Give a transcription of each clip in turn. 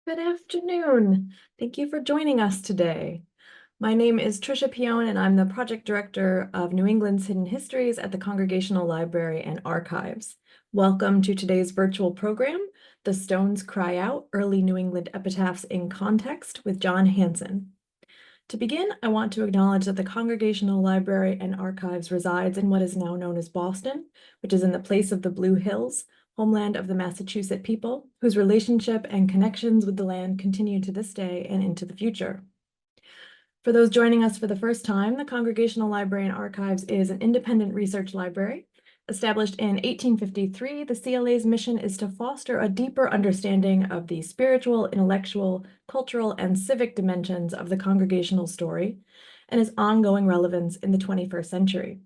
Good afternoon. Thank you for joining us today. My name is Trisha Pione, and I'm the project director of New England's Hidden Histories at the Congregational Library and Archives. Welcome to today's virtual program, The Stones Cry Out, Early New England Epitaphs in Context with John Hanson. To begin, I want to acknowledge that the Congregational Library and Archives resides in what is now known as Boston, which is in the place of the Blue Hills, homeland of the Massachusetts people, whose relationship and connections with the land continue to this day and into the future. For those joining us for the first time, the Congregational Library and Archives is an independent research library. Established in 1853, the CLA's mission is to foster a deeper understanding of the spiritual, intellectual, cultural, and civic dimensions of the congregational story and its ongoing relevance in the 21st century.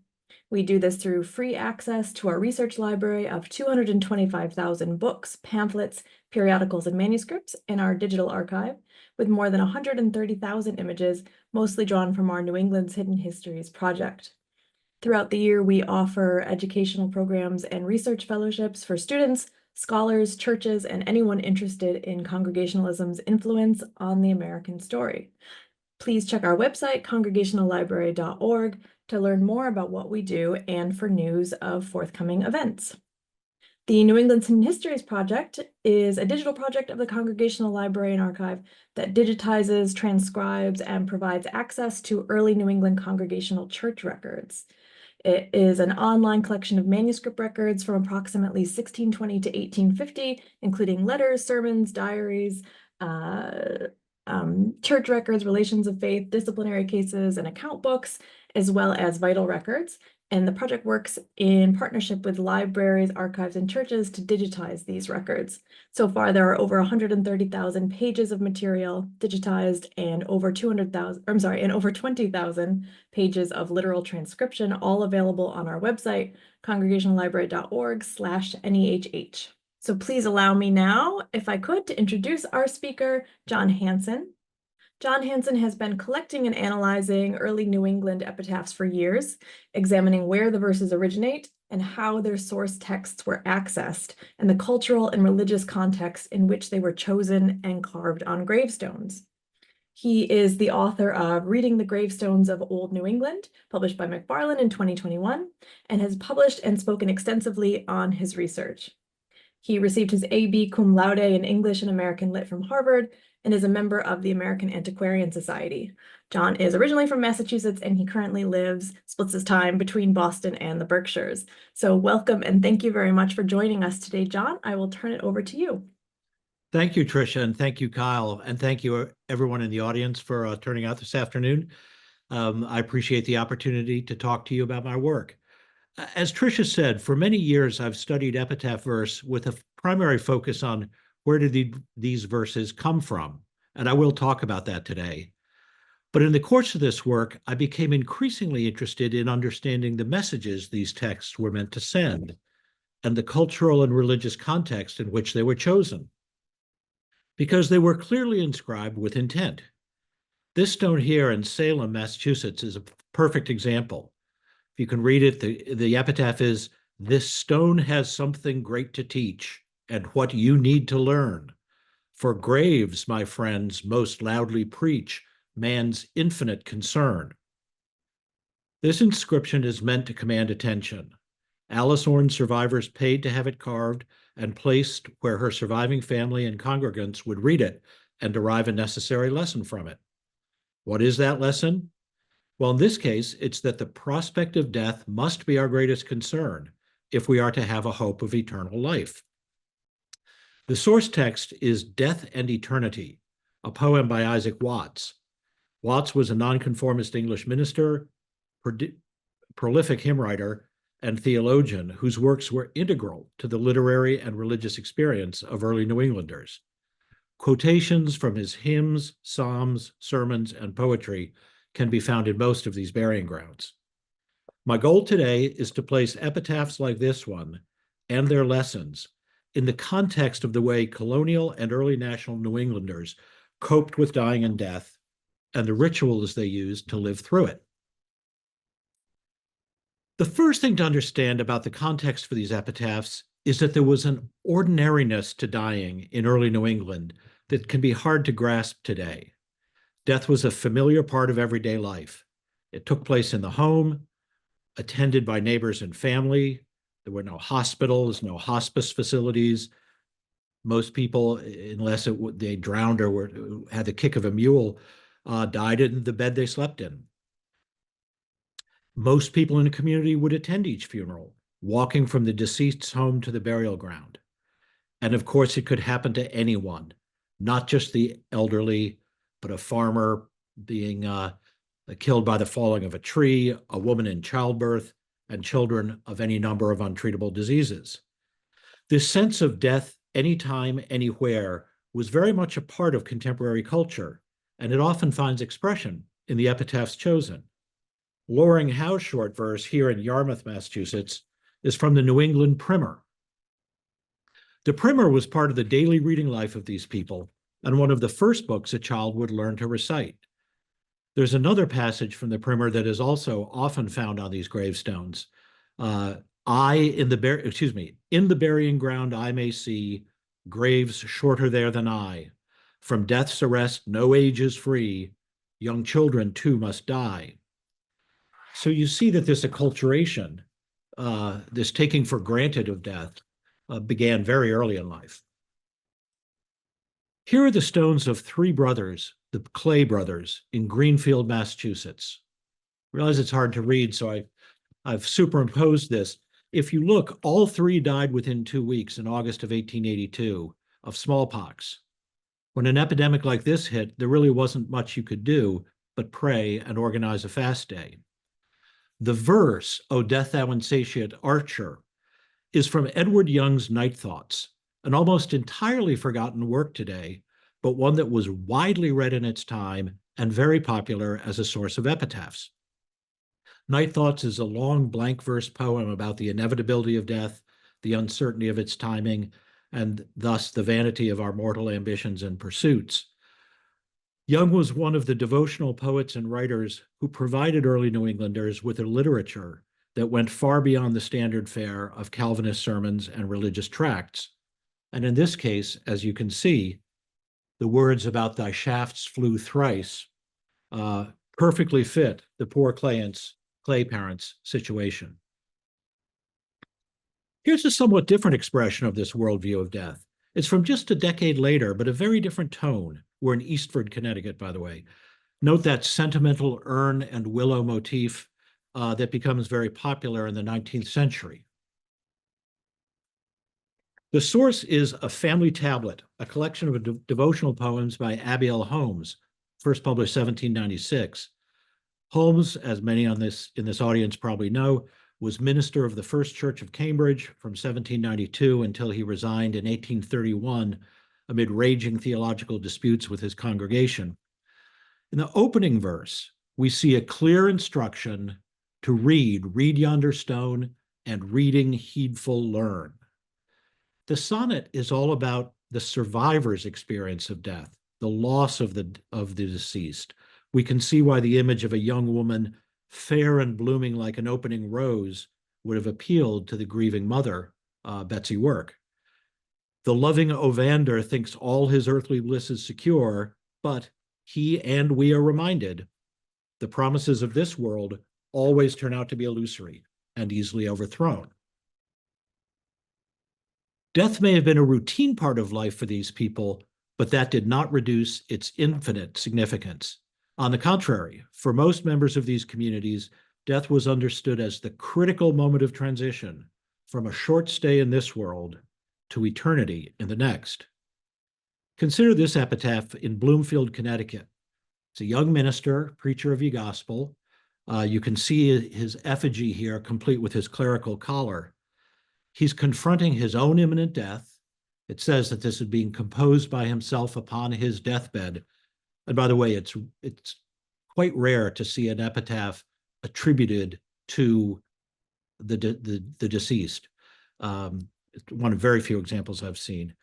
We do this through free access to our research library of 225,000 books, pamphlets, periodicals, and manuscripts in our digital archive, with more than 130,000 images, mostly drawn from our New England's Hidden Histories project. Throughout the year, we offer educational programs and research fellowships for students, scholars, churches, and anyone interested in Congregationalism's influence on the American story. Please check our website, congregationallibrary.org, to learn more about what we do and for news of forthcoming events. The New England's Hidden Histories Project is a digital project of the Congregational Library and Archive that digitizes, transcribes, and provides access to early New England congregational church records. It is an online collection of manuscript records from approximately 1620 to 1850, including letters, sermons, diaries, church records, relations of faith, disciplinary cases, and account books, as well as vital records. And the project works in partnership with libraries, archives, and churches to digitize these records. So far, there are over 130,000 pages of material digitized and over 20,000 pages of literal transcription, all available on our website, congregationallibrary.org/NEHH. So please allow me now, if I could, to introduce our speaker, John Hanson. John Hanson has been collecting and analyzing early New England epitaphs for years, examining where the verses originate and how their source texts were accessed, and the cultural and religious context in which they were chosen and carved on gravestones. He is the author of Reading the Gravestones of Old New England, published by McFarland in 2021, and has published and spoken extensively on his research. He received his A.B. cum laude in English and American Lit from Harvard and is a member of the American Antiquarian Society. John is originally from Massachusetts, and he currently splits his time between Boston and the Berkshires. So welcome and thank you very much for joining us today, John. I will turn it over to you. Thank you, Trisha, and thank you, Kyle, and thank you, everyone in the audience, for turning out this afternoon. I appreciate the opportunity to talk to you about my work. As Trisha said, for many years, I've studied epitaph verse with a primary focus on where did these verses come from, and I will talk about that today. But in the course of this work, I became increasingly interested in understanding the messages these texts were meant to send and the cultural and religious context in which they were chosen, because they were clearly inscribed with intent. This stone here in Salem, Massachusetts, is a perfect example. If you can read it, the epitaph is, "This stone has something great to teach, and what you need to learn. For graves, my friends, most loudly preach man's infinite concern." This inscription is meant to command attention. Alice Orne's survivors paid to have it carved and placed where her surviving family and congregants would read it and derive a necessary lesson from it. What is that lesson? Well, in this case, it's that the prospect of death must be our greatest concern if we are to have a hope of eternal life. The source text is Death and Eternity, a poem by Isaac Watts. Watts was a nonconformist English minister, prolific hymn writer, and theologian whose works were integral to the literary and religious experience of early New Englanders. Quotations from his hymns, psalms, sermons, and poetry can be found in most of these burying grounds. My goal today is to place epitaphs like this one and their lessons in the context of the way colonial and early national New Englanders coped with dying and death and the rituals they used to live through it. The first thing to understand about the context for these epitaphs is that there was an ordinariness to dying in early New England that can be hard to grasp today. Death was a familiar part of everyday life. It took place in the home, attended by neighbors and family. There were no hospitals, no hospice facilities. Most people, unless they drowned or had the kick of a mule, died in the bed they slept in. Most people in the community would attend each funeral, walking from the deceased's home to the burial ground. And of course, it could happen to anyone, not just the elderly, but a farmer being killed by the falling of a tree, a woman in childbirth, and children of any number of untreatable diseases. This sense of death anytime, anywhere was very much a part of contemporary culture, and it often finds expression in the epitaphs chosen. Loring Howe's short verse here in Yarmouth, Massachusetts, is from the New England Primer. The Primer was part of the daily reading life of these people, and one of the first books a child would learn to recite. There's another passage from the Primer that is also often found on these gravestones. In the burying ground I may see graves shorter there than I. From death's arrest no age is free. Young children too must die. So you see that this acculturation, this taking for granted of death, began very early in life. Here are the stones of three brothers, the Clay brothers, in Greenfield, Massachusetts. I realize it's hard to read, so I've superimposed this. If you look, all three died within 2 weeks in August of 1882 of smallpox. When an epidemic like this hit, there really wasn't much you could do but pray and organize a fast day. The verse, O death thou insatiate archer, is from Edward Young's Night Thoughts, an almost entirely forgotten work today, but one that was widely read in its time and very popular as a source of epitaphs. Night Thoughts is a long blank verse poem about the inevitability of death, the uncertainty of its timing, and thus the vanity of our mortal ambitions and pursuits. Young was one of the devotional poets and writers who provided early New Englanders with a literature that went far beyond the standard fare of Calvinist sermons and religious tracts. And in this case, as you can see, the words about thy shafts flew thrice perfectly fit the poor clay parents' situation. Here's a somewhat different expression of this worldview of death. It's from just a decade later, but a very different tone. We're in Eastford, Connecticut, by the way. Note that sentimental urn and willow motif that becomes very popular in the 19th century. The source is a family tablet, a collection of devotional poems by Abiel Holmes, first published 1796. Holmes, as many in this audience probably know, was minister of the First Church of Cambridge from 1792 until he resigned in 1831 amid raging theological disputes with his congregation. In the opening verse, we see a clear instruction to read yonder stone, and reading heedful learn. The sonnet is all about the survivor's experience of death, the loss of the deceased. We can see why the image of a young woman, fair and blooming like an opening rose, would have appealed to the grieving mother, Betsy Work. The loving Ovander thinks all his earthly bliss is secure, but he and we are reminded the promises of this world always turn out to be illusory and easily overthrown. Death may have been a routine part of life for these people, but that did not reduce its infinite significance. On the contrary, for most members of these communities, death was understood as the critical moment of transition from a short stay in this world to eternity in the next. Consider this epitaph in Bloomfield, Connecticut. It's a young minister, preacher of the gospel. You can see his effigy here, complete with his clerical collar. He's confronting his own imminent death. It says that this is being composed by himself upon his deathbed. And by the way, it's quite rare to see an epitaph attributed to the deceased. One of very few examples I've seen.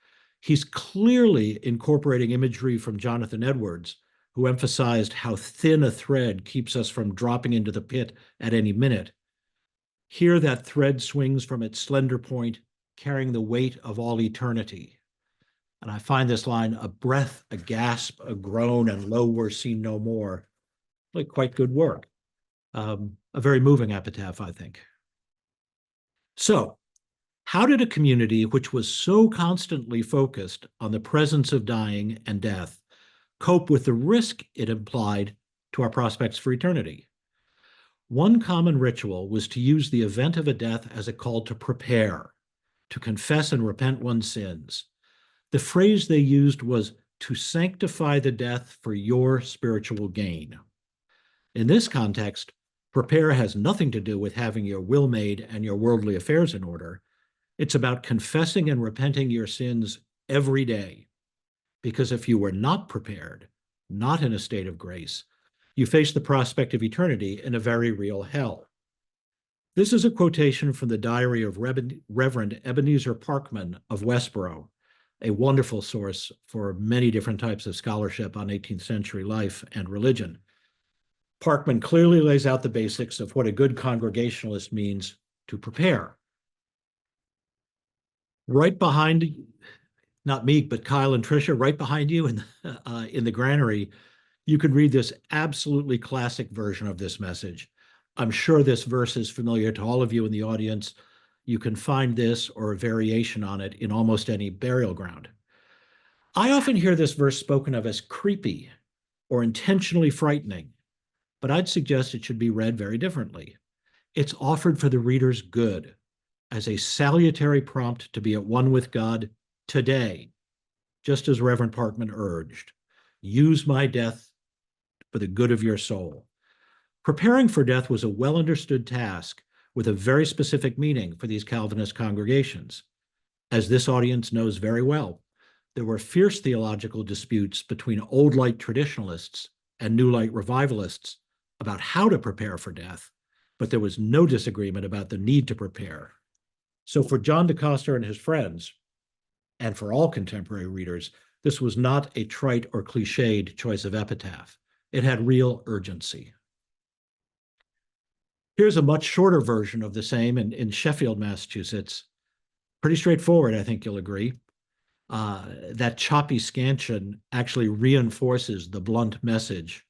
He's clearly incorporating imagery from Jonathan Edwards, who emphasized how thin a thread keeps us from dropping into the pit at any minute. Here, that thread swings from its slender point, carrying the weight of all eternity. And I find this line, a breath, a gasp, a groan, and lo, we're seen no more, really quite good work. A very moving epitaph, I think. So, how did a community which was so constantly focused on the presence of dying and death cope with the risk it implied to our prospects for eternity? One common ritual was to use the event of a death as a call to prepare, to confess and repent one's sins. The phrase they used was to sanctify the death for your spiritual gain. In this context, prepare has nothing to do with having your will made and your worldly affairs in order. It's about confessing and repenting your sins every day. Because if you were not prepared, not in a state of grace, you face the prospect of eternity in a very real hell. This is a quotation from the diary of Reverend Ebenezer Parkman of Westboro, a wonderful source for many different types of scholarship on 18th century life and religion. Parkman clearly lays out the basics of what a good Congregationalist means to prepare. Right behind, not me, but Kyle and Tricia, right behind you in the granary, you can read this absolutely classic version of this message. I'm sure this verse is familiar to all of you in the audience. You can find this or a variation on it in almost any burial ground. I often hear this verse spoken of as creepy or intentionally frightening, but I'd suggest it should be read very differently. It's offered for the reader's good, as a salutary prompt to be at one with God today, just as Reverend Parkman urged. Use my death for the good of your soul. Preparing for death was a well-understood task with a very specific meaning for these Calvinist congregations. As this audience knows very well, there were fierce theological disputes between Old Light traditionalists and New Light revivalists about how to prepare for death, but there was no disagreement about the need to prepare. So for John DeCoster and his friends, and for all contemporary readers, this was not a trite or cliched choice of epitaph. It had real urgency. Here's a much shorter version of the same in Sheffield, Massachusetts. Pretty straightforward, I think you'll agree. That choppy scansion actually reinforces the blunt message.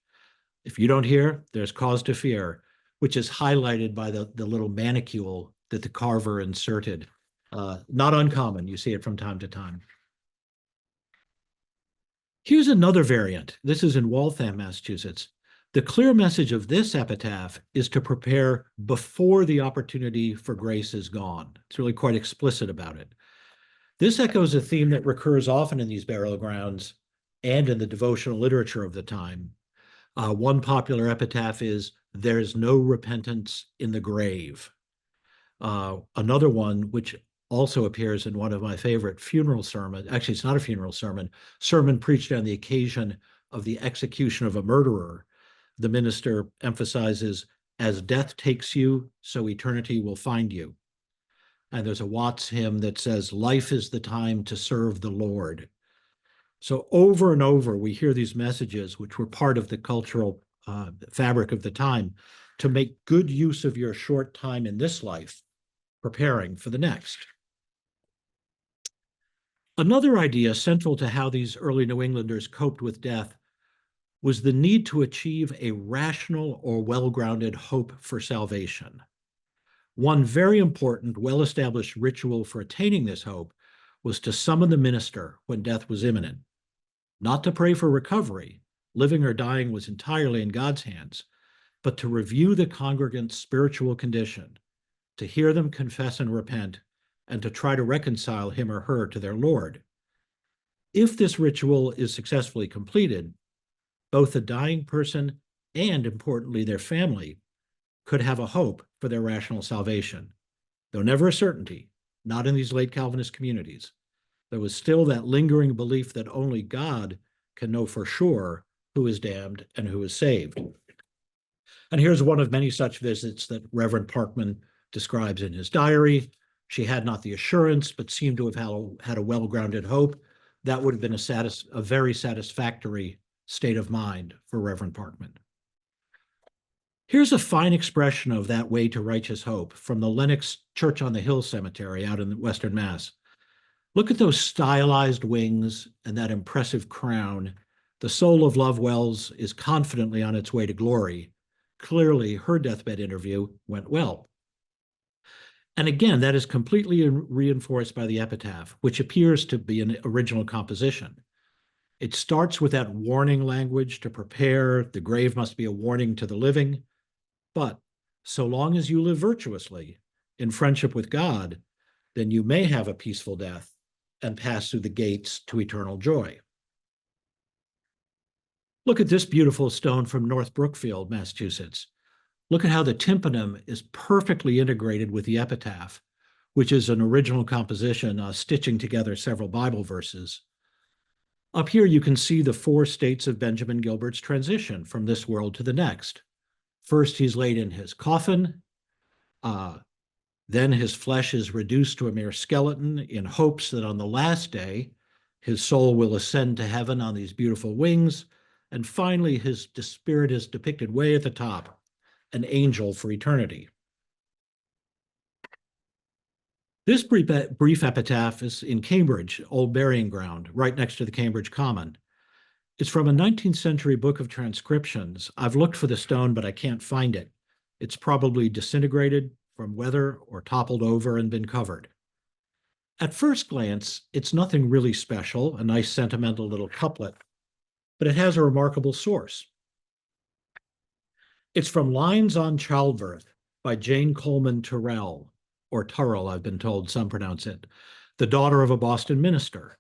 If you don't hear, there's cause to fear, which is highlighted by the little manicule that the carver inserted. Not uncommon, you see it from time to time. Here's another variant. This is in Waltham, Massachusetts. The clear message of this epitaph is to prepare before the opportunity for grace is gone. It's really quite explicit about it. This echoes a theme that recurs often in these burial grounds and in the devotional literature of the time. One popular epitaph is, "There's no repentance in the grave." Another one, which also appears in one of my favorite funeral sermons, actually it's not a funeral sermon preached on the occasion of the execution of a murderer. The minister emphasizes, "As death takes you, so eternity will find you." And there's a Watts hymn that says, "Life is the time to serve the Lord." So over and over, we hear these messages, which were part of the cultural fabric of the time, to make good use of your short time in this life, preparing for the next. Another idea central to how these early New Englanders coped with death was the need to achieve a rational or well-grounded hope for salvation. One very important, well-established ritual for attaining this hope was to summon the minister when death was imminent. Not to pray for recovery, living or dying was entirely in God's hands, but to review the congregant's spiritual condition, to hear them confess and repent, and to try to reconcile him or her to their Lord. If this ritual is successfully completed, both the dying person and, importantly, their family could have a hope for their rational salvation, though never a certainty, not in these late Calvinist communities. There was still that lingering belief that only God can know for sure who is damned and who is saved. And here's one of many such visits that Reverend Parkman describes in his diary. She had not the assurance, but seemed to have had a well-grounded hope. That would have been a very satisfactory state of mind for Reverend Parkman. Here's a fine expression of that way to righteous hope from the Lenox Church on the Hill Cemetery out in Western Mass. Look at those stylized wings and that impressive crown. The soul of Love Wells is confidently on its way to glory. Clearly, her deathbed interview went well. And again, that is completely reinforced by the epitaph, which appears to be an original composition. It starts with that warning language to prepare. The grave must be a warning to the living. But so long as you live virtuously in friendship with God, then you may have a peaceful death and pass through the gates to eternal joy. Look at this beautiful stone from North Brookfield, Massachusetts. Look at how the tympanum is perfectly integrated with the epitaph, which is an original composition stitching together several Bible verses. Up here, you can see the four states of Benjamin Gilbert's transition from this world to the next. First, he's laid in his coffin. Then his flesh is reduced to a mere skeleton in hopes that on the last day, his soul will ascend to heaven on these beautiful wings. And finally, his spirit is depicted way at the top, an angel for eternity. This brief epitaph is in Cambridge, old burying ground, right next to the Cambridge Common. It's from a 19th century book of transcriptions. I've looked for the stone, but I can't find it. It's probably disintegrated from weather or toppled over and been covered. At first glance, it's nothing really special, a nice sentimental little couplet, but it has a remarkable source. It's from Lines on Childbirth by Jane Coleman Turrell, or Turrell, I've been told some pronounce it, the daughter of a Boston minister.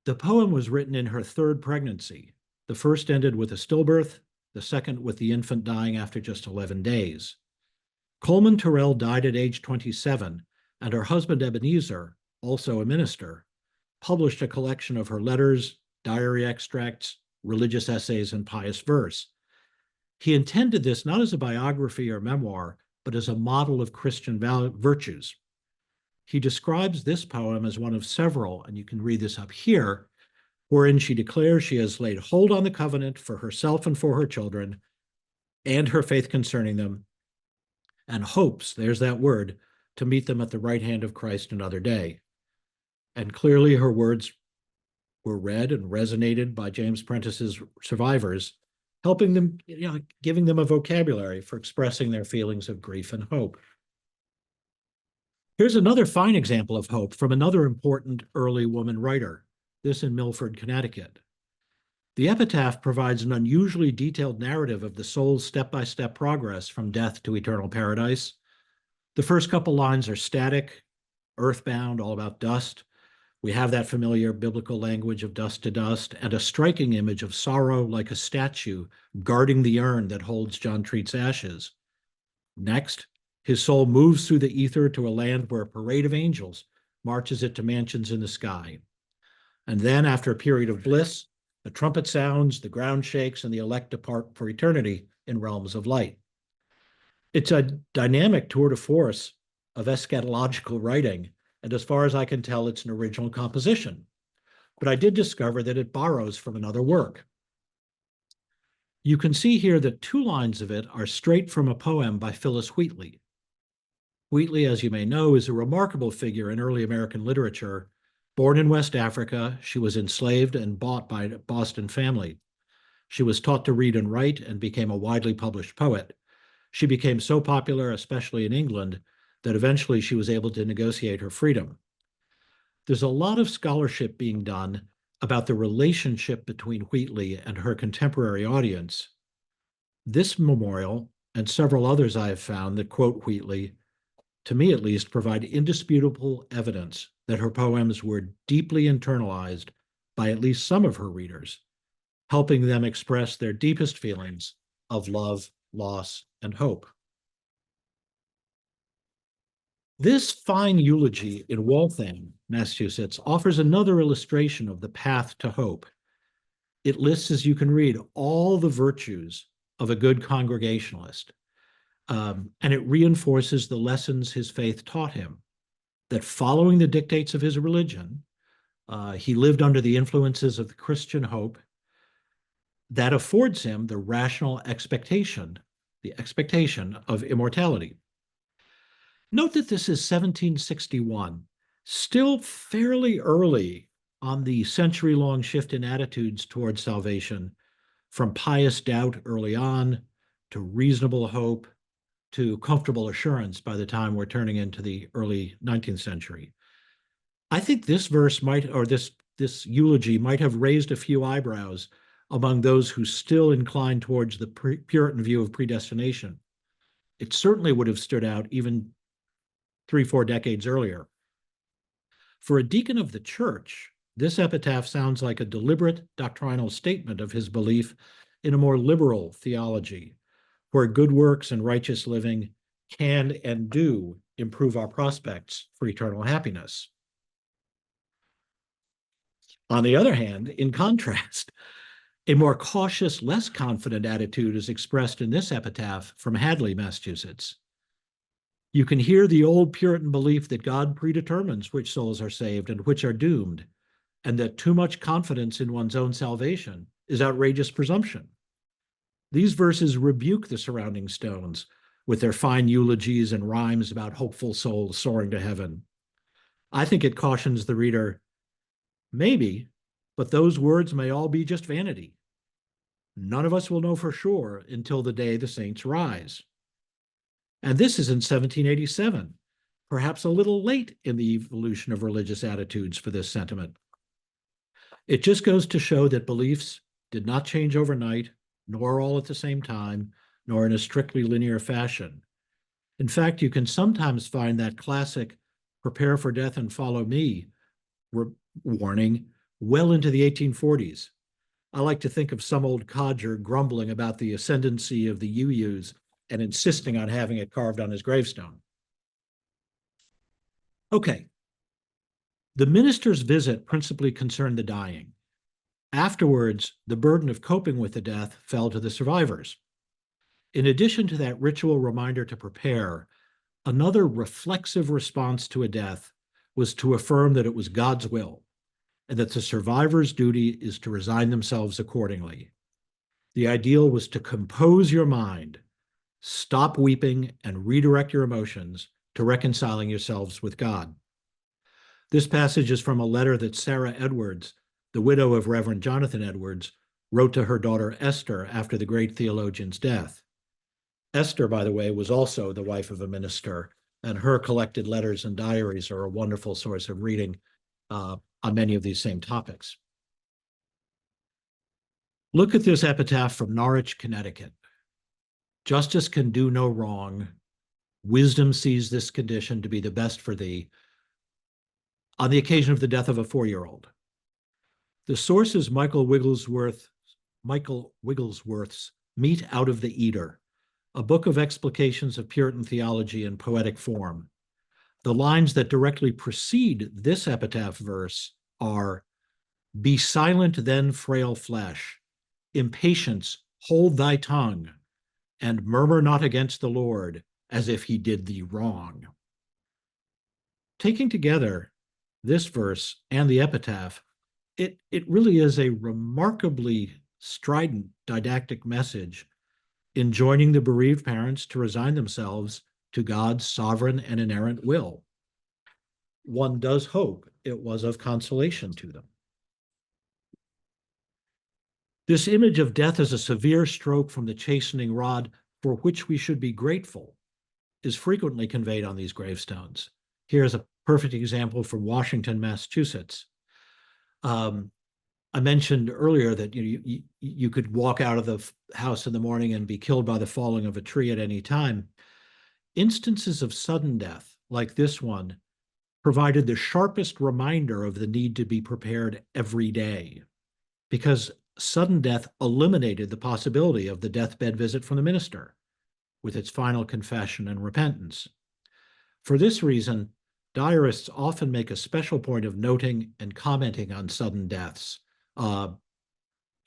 The poem was written in her third pregnancy. The first ended with a stillbirth, the second with the infant dying after just 11 days. Coleman Turrell died at age 27, and her husband Ebenezer, also a minister, published a collection of her letters, diary extracts, religious essays, and pious verse. He intended this not as a biography or memoir, but as a model of Christian virtues. He describes this poem as one of several, and you can read this up here, wherein she declares she has laid hold on the covenant for herself and for her children, and her faith concerning them, and hopes, there's that word, to meet them at the right hand of Christ another day. And clearly her words were read and resonated by James Prentice's survivors, helping them, giving them a vocabulary for expressing their feelings of grief and hope. Here's another fine example of hope from another important early woman writer, this in Milford, Connecticut. The epitaph provides an unusually detailed narrative of the soul's step-by-step progress from death to eternal paradise. The first couple lines are static, earthbound, all about dust. We have that familiar biblical language of dust to dust, and a striking image of sorrow like a statue guarding the urn that holds John Treat's ashes. Next, his soul moves through the ether to a land where a parade of angels marches it to mansions in the sky. And then, after a period of bliss, the trumpet sounds, the ground shakes, and the elect depart for eternity in realms of light. It's a dynamic tour de force of eschatological writing, and as far as I can tell, it's an original composition. But I did discover that it borrows from another work. You can see here that 2 lines of it are straight from a poem by Phyllis Wheatley. Wheatley, as you may know, is a remarkable figure in early American literature. Born in West Africa, she was enslaved and bought by a Boston family. She was taught to read and write and became a widely published poet. She became so popular, especially in England, that eventually she was able to negotiate her freedom. There's a lot of scholarship being done about the relationship between Wheatley and her contemporary audience. This memorial, and several others I have found that quote Wheatley, to me at least, provide indisputable evidence that her poems were deeply internalized by at least some of her readers, helping them express their deepest feelings of love, loss, and hope. This fine eulogy in Waltham, Massachusetts, offers another illustration of the path to hope. It lists, as you can read, all the virtues of a good Congregationalist, and it reinforces the lessons his faith taught him, that following the dictates of his religion, he lived under the influences of the Christian hope that affords him the rational expectation, the expectation of immortality. Note that this is 1761. Still fairly early on the century-long shift in attitudes towards salvation, from pious doubt early on to reasonable hope to comfortable assurance by the time we're turning into the early 19th century. I think this verse might, or this eulogy might have raised a few eyebrows among those who still incline towards the Puritan view of predestination. It certainly would have stood out even 3-4 decades earlier. For a deacon of the church, this epitaph sounds like a deliberate doctrinal statement of his belief in a more liberal theology, where good works and righteous living can and do improve our prospects for eternal happiness. On the other hand, in contrast, a more cautious, less confident attitude is expressed in this epitaph from Hadley, Massachusetts. You can hear the old Puritan belief that God predetermines which souls are saved and which are doomed, and that too much confidence in one's own salvation is outrageous presumption. These verses rebuke the surrounding stones with their fine eulogies and rhymes about hopeful souls soaring to heaven. I think it cautions the reader, maybe, but those words may all be just vanity. None of us will know for sure until the day the saints rise. And this is in 1787, perhaps a little late in the evolution of religious attitudes for this sentiment. It just goes to show that beliefs did not change overnight, nor all at the same time, nor in a strictly linear fashion. In fact, you can sometimes find that classic prepare for death and follow me warning well into the 1840s. I like to think of some old codger grumbling about the ascendancy of the UUs and insisting on having it carved on his gravestone. Okay. The minister's visit principally concerned the dying. Afterwards, the burden of coping with the death fell to the survivors. In addition to that ritual reminder to prepare, another reflexive response to a death was to affirm that it was God's will and that the survivor's duty is to resign themselves accordingly. The ideal was to compose your mind, stop weeping, and redirect your emotions to reconciling yourselves with God. This passage is from a letter that Sarah Edwards, the widow of Reverend Jonathan Edwards, wrote to her daughter Esther after the great theologian's death. Esther, by the way, was also the wife of a minister, and her collected letters and diaries are a wonderful source of reading on many of these same topics. Look at this epitaph from Norwich, Connecticut. Justice can do no wrong. Wisdom sees this condition to be the best for thee. On the occasion of the death of a 4-year-old. The source is Michael Wigglesworth's Meat Out of the Eater, a book of explications of Puritan theology in poetic form. The lines that directly precede this epitaph verse are, "Be silent then, frail flesh. Impatience, hold thy tongue, and murmur not against the Lord, as if he did thee wrong." Taking together this verse and the epitaph, it really is a remarkably strident didactic message enjoining the bereaved parents to resign themselves to God's sovereign and inerrant will. One does hope it was of consolation to them. This image of death as a severe stroke from the chastening rod for which we should be grateful is frequently conveyed on these gravestones. Here's a perfect example from Washington, Massachusetts. I mentioned earlier that you could walk out of the house in the morning and be killed by the falling of a tree at any time. Instances of sudden death, like this one, provided the sharpest reminder of the need to be prepared every day, because sudden death eliminated the possibility of the deathbed visit from the minister, with its final confession and repentance. For this reason, diarists often make a special point of noting and commenting on sudden deaths.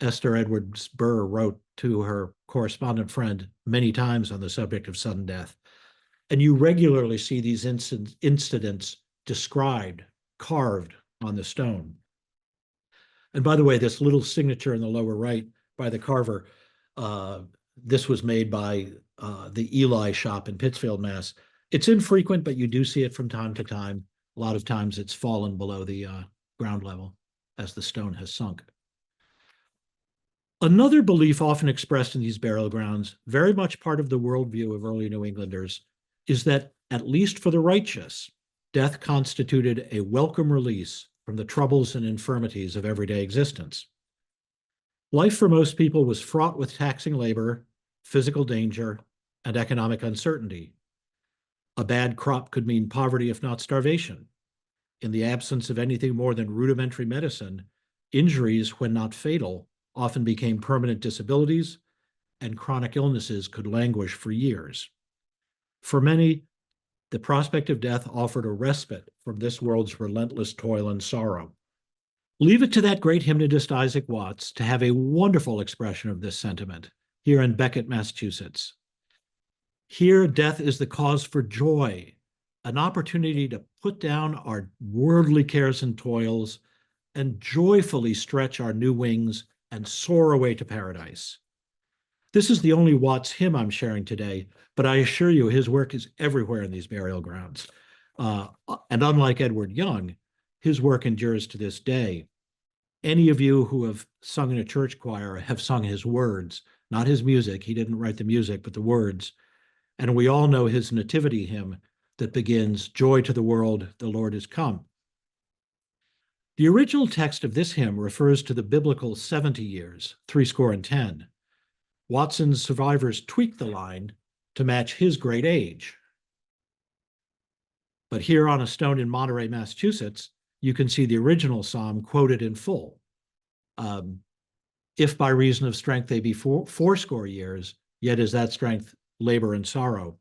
Esther Edwards Burr wrote to her correspondent friend many times on the subject of sudden death. And you regularly see these incidents described, carved on the stone. And by the way, this little signature in the lower right by the carver, this was made by the Eli shop in Pittsfield, Mass. It's infrequent, but you do see it from time to time. A lot of times it's fallen below the ground level as the stone has sunk. Another belief often expressed in these burial grounds, very much part of the worldview of early New Englanders, is that, at least for the righteous, death constituted a welcome release from the troubles and infirmities of everyday existence. Life for most people was fraught with taxing labor, physical danger, and economic uncertainty. A bad crop could mean poverty, if not starvation. In the absence of anything more than rudimentary medicine, injuries, when not fatal, often became permanent disabilities, and chronic illnesses could languish for years. For many, the prospect of death offered a respite from this world's relentless toil and sorrow. Leave it to that great hypnotist Isaac Watts to have a wonderful expression of this sentiment here in Becket, Massachusetts. Here, death is the cause for joy, an opportunity to put down our worldly cares and toils and joyfully stretch our new wings and soar away to paradise. This is the only Watts hymn I'm sharing today, but I assure you his work is everywhere in these burial grounds. And unlike Edward Young, his work endures to this day. Any of you who have sung in a church choir have sung his words, not his music. He didn't write the music, but the words. And we all know his nativity hymn that begins, "Joy to the world, the Lord is come." The original text of this hymn refers to the biblical 70 years, 70. Watson's survivors tweaked the line to match his great age. But here on a stone in Monterey, Massachusetts, you can see the original psalm quoted in full. If by reason of strength they be fourscore years, yet is that strength labor and sorrow.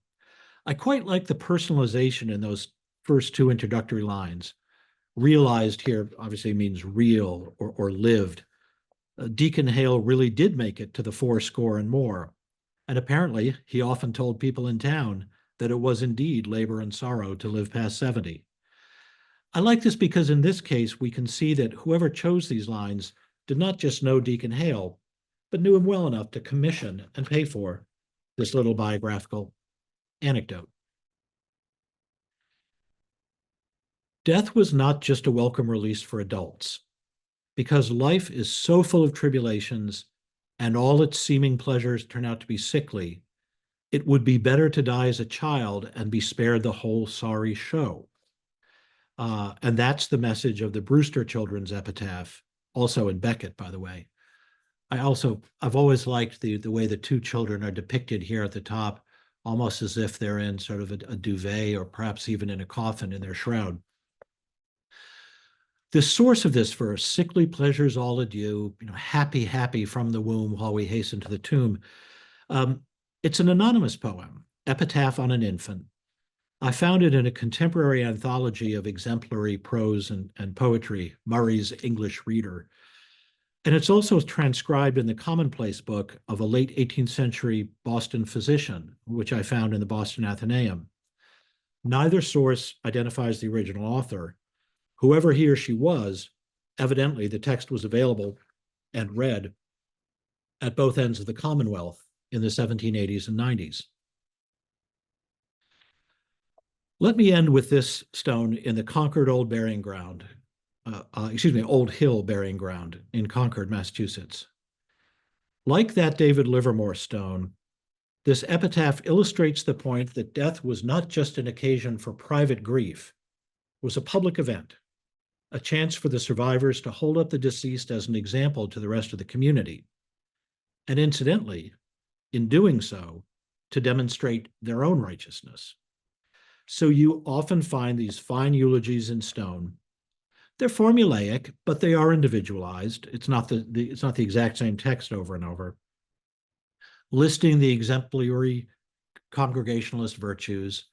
I quite like the personalization in those first two introductory lines. Realized here obviously means real or lived. Deacon Hale really did make it to the fourscore and more. And apparently, he often told people in town that it was indeed labor and sorrow to live past 70. I like this because in this case, we can see that whoever chose these lines did not just know Deacon Hale, but knew him well enough to commission and pay for this little biographical anecdote. Death was not just a welcome release for adults. Because life is so full of tribulations and all its seeming pleasures turn out to be sickly, it would be better to die as a child and be spared the whole sorry show. And that's the message of the Brewster children's epitaph, also in Becket, by the way. I've always liked the way the two children are depicted here at the top, almost as if they're in sort of a duvet or perhaps even in a coffin in their shroud. The source of this verse, sickly pleasures all adieu, happy, happy from the womb while we hasten to the tomb. It's an anonymous poem, Epitaph on an Infant. I found it in a contemporary anthology of exemplary prose and poetry, Murray's English Reader. And it's also transcribed in the Commonplace book of a late 18th century Boston physician, which I found in the Boston Athenaeum. Neither source identifies the original author. Whoever he or she was, evidently the text was available and read at both ends of the Commonwealth in the 1780s and 90s. Let me end with this stone in the Concord Old Burying Ground, Old Hill Burying Ground in Concord, Massachusetts. Like that David Livermore stone, this epitaph illustrates the point that death was not just an occasion for private grief, it was a public event, a chance for the survivors to hold up the deceased as an example to the rest of the community. And incidentally, in doing so, to demonstrate their own righteousness. So you often find these fine eulogies in stone. They're formulaic, but they are individualized. It's not the exact same text over and over. Listing the exemplary Congregationalist virtues,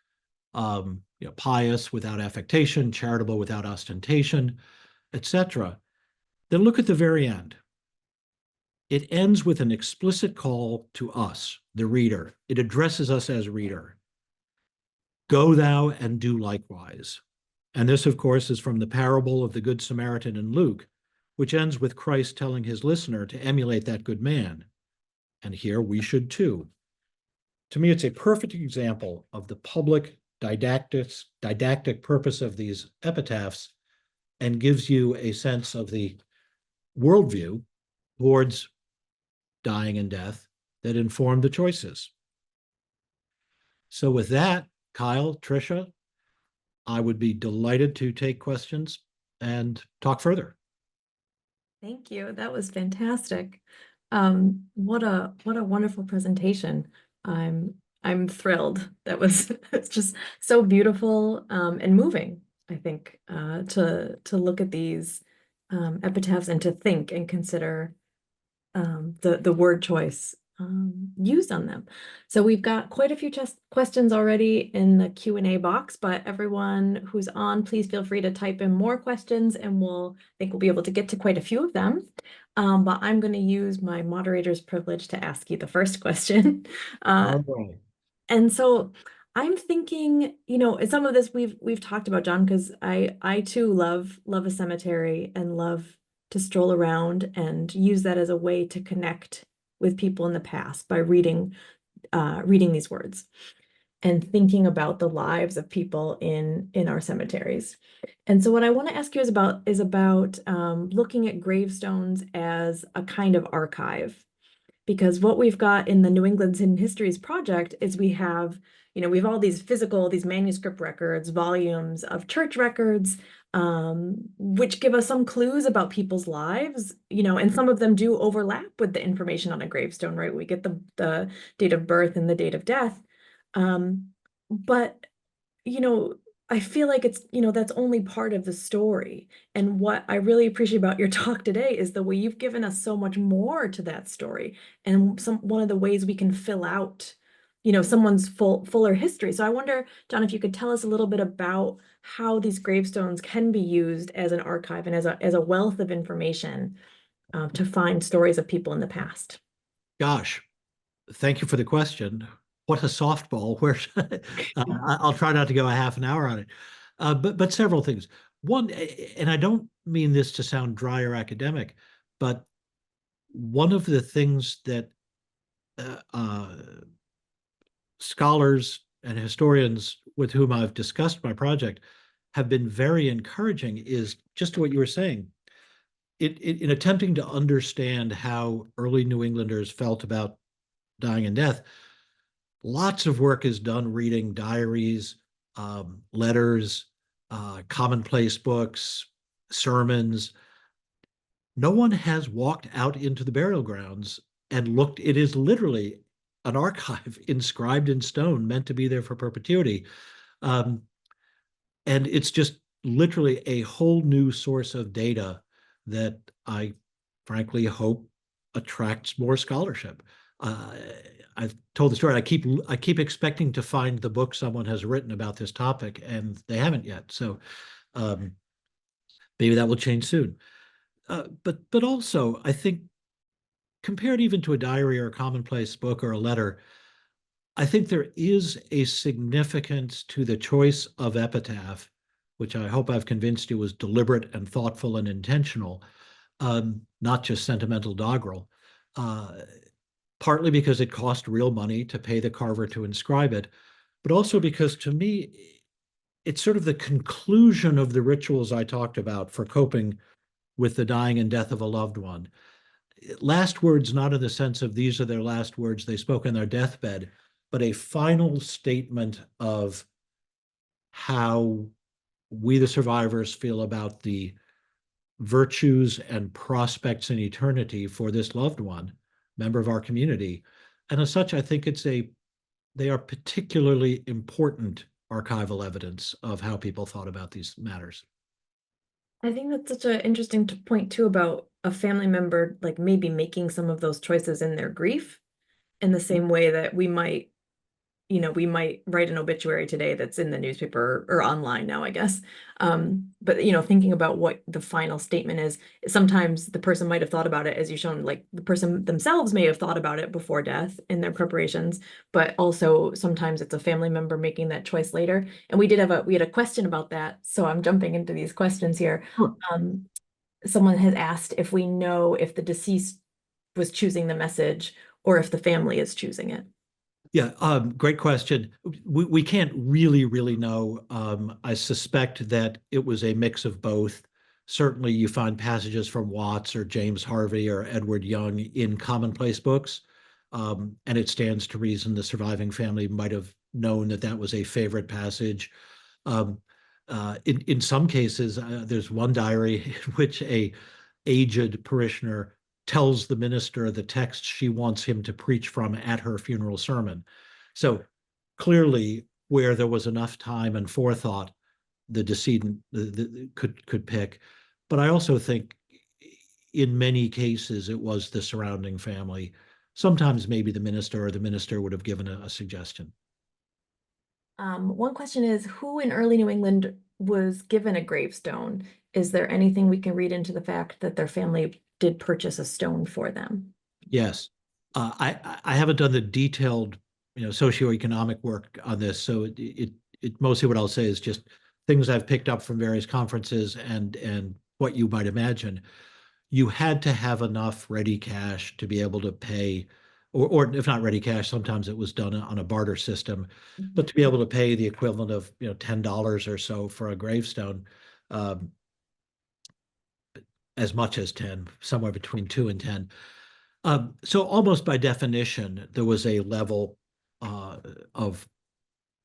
pious without affectation, charitable without ostentation, etc. Then look at the very end. It ends with an explicit call to us, the reader. It addresses us as reader. Go thou and do likewise. And this, of course, is from the parable of the Good Samaritan in Luke, which ends with Christ telling his listener to emulate that good man. And here we should too. To me, it's a perfect example of the public didactic purpose of these epitaphs and gives you a sense of the worldview towards dying and death that informed the choices. So with that, Kyle, Tricia, I would be delighted to take questions and talk further. Thank you. That was fantastic. What a wonderful presentation. I'm thrilled. That was it's just so beautiful and moving, I think, to look at these epitaphs and to think and consider the word choice used on them. So we've got quite a few questions already in the Q&A box, but everyone who's on, please feel free to type in more questions and I think we'll be able to get to quite a few of them. But I'm going to use my moderator's privilege to ask you the first question. All right. And so I'm thinking, and some of this we've talked about, John, because I too love a cemetery and love to stroll around and use that as a way to connect with people in the past by reading these words and thinking about the lives of people in our cemeteries. And so what I want to ask you is about looking at gravestones as a kind of archive. Because what we've got in the New England's Hidden Histories project is we have all these these manuscript records, volumes of church records, which give us some clues about people's lives, and some of them do overlap with the information on a gravestone, right? We get the date of birth and the date of death. But you know, I feel like that's only part of the story. And what I really appreciate about your talk today is the way you've given us so much more to that story and one of the ways we can fill out, someone's fuller history. So I wonder, John, if you could tell us a little bit about how these gravestones can be used as an archive and as a wealth of information to find stories of people in the past. Gosh, thank you for the question. What a softball. Where I'll try not to go a half an hour on it. But several things. One, and I don't mean this to sound dry or academic, but one of the things that scholars and historians with whom I've discussed my project have been very encouraging is just what you were saying. In attempting to understand how early New Englanders felt about dying and death, lots of work is done reading diaries, letters, commonplace books, sermons. No one has walked out into the burial grounds and looked. It is literally an archive inscribed in stone, meant to be there for perpetuity. Um, and it's just literally a whole new source of data that I frankly hope attracts more scholarship. I've told the story. I keep expecting to find the book someone has written about this topic, and they haven't yet. So maybe that will change soon. But also, I think compared even to a diary or a commonplace book or a letter, I think there is a significance to the choice of epitaph, which I hope I've convinced you was deliberate and thoughtful and intentional, not just sentimental doggerel. Partly because it cost real money to pay the carver to inscribe it, but also because to me, it's sort of the conclusion of the rituals I talked about for coping with the dying and death of a loved one. Last words, not in the sense of these are their last words they spoke on their deathbed, but a final statement of how we, the survivors, feel about the virtues and prospects in eternity for this loved one, member of our community. And as such, I think they are particularly important archival evidence of how people thought about these matters. I think that's such an interesting point too about a family member like maybe making some of those choices in their grief in the same way that we might write an obituary today that's in the newspaper or online now, I guess. But thinking about what the final statement is, sometimes the person might have thought about it, as you've shown, like the person themselves may have thought about it before death in their preparations, but also sometimes it's a family member making that choice later. And we had a question about that, so I'm jumping into these questions here. Sure. Someone has asked if we know if the deceased was choosing the message or if the family is choosing it. Yeah, great question. We can't really know. I suspect that it was a mix of both. Certainly, you find passages from Watts or James Harvey or Edward Young in commonplace books, and it stands to reason the surviving family might have known that that was a favorite passage. Um, in some cases, there's one diary in which a aged parishioner tells the minister the text she wants him to preach from at her funeral sermon. So clearly, where there was enough time and forethought, the decedent could pick. But I also think in many cases it was the surrounding family. Sometimes maybe the minister or the minister would have given a suggestion. One question is, who in early New England was given a gravestone? Is there anything we can read into the fact that their family did purchase a stone for them? Yes. I haven't done the detailed, socioeconomic work on this, so it mostly what I'll say is just things I've picked up from various conferences and what you might imagine. You had to have enough ready cash to be able to pay, or if not ready cash, sometimes it was done on a barter system, but Mhm. to be able to pay the equivalent of $10 or so for a gravestone, um, as much as 10, somewhere between 2 and 10. So almost by definition, there was a level of